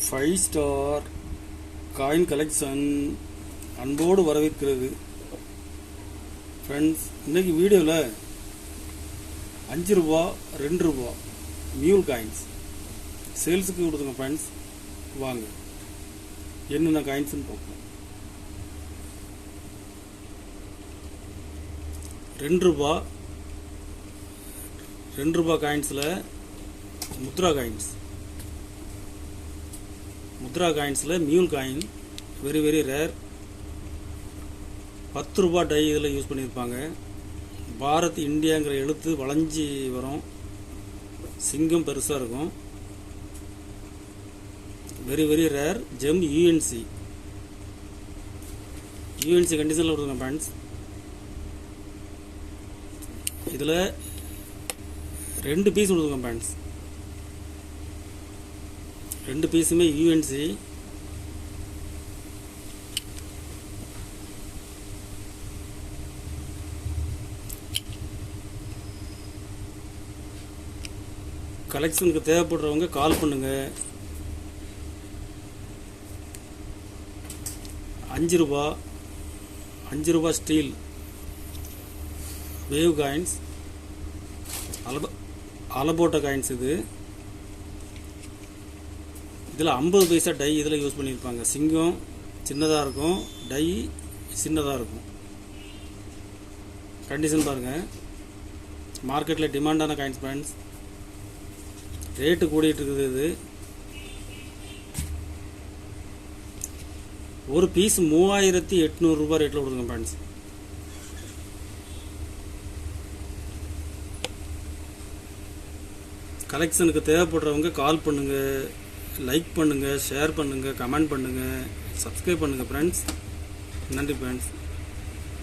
5 star coin collection அன்போடு வரவேற்கிறது. Friends, இன்னைக்கு வீடியோவில் 5 ரூபா 2 ரூபா மியூல் காயின்ஸ் சேல்ஸுக்கு கொடுத்துங்க. ஃப்ரெண்ட்ஸ், வாங்க என்னென்ன காயின்ஸ்னு பார்ப்போம். 2 ரூபா காயின்ஸில் முத்ரா காயின்ஸில் mule coin very very rare. 10 ரூபா டை இதில் யூஸ் பண்ணியிருப்பாங்க. பாரத் இந்தியாங்கிற எழுத்து வளைஞ்சி வரும். சிங்கம் பெருசாக இருக்கும். Very very rare GeM UNC கண்டிஷனில் கொடுங்க ஃப்ரெண்ட்ஸ். இதில் 2 பீஸ் கொடுங்க ஃப்ரெண்ட்ஸ். 2 பீஸுமே யூஎன்சி. கலெக்ஷனுக்கு தேவைப்படுறவங்க கால் பண்ணுங்க. 5 ரூபா ஸ்டீல் வேவ் காயின்ஸ், அலபோட்டா காயின்ஸ். இதில் 50 பைசா டை இதில் யூஸ் பண்ணியிருப்பாங்க. சிங்கம் சின்னதாக இருக்கும், டை சின்னதாக இருக்கும். கண்டிஷன் பாருங்கள். மார்க்கெட்டில் டிமாண்டான காயின்ஸ் ஃப்ரெண்ட்ஸ். ரேட்டு கூடிட்டு இருக்குது. இது ஒரு பீஸ் 3800 ரூபாய் ரேட்டில் கொடுங்க ஃப்ரெண்ட்ஸ். கலெக்ஷனுக்கு தேவைப்படுறவங்க கால் பண்ணுங்கள், லைக் பண்ணுங்கள், ஷேர் பண்ணுங்கள், கமெண்ட் பண்ணுங்கள், சப்ஸ்கிரைப் பண்ணுங்கள் ஃப்ரெண்ட்ஸ். நன்றி ஃப்ரெண்ட்ஸ்.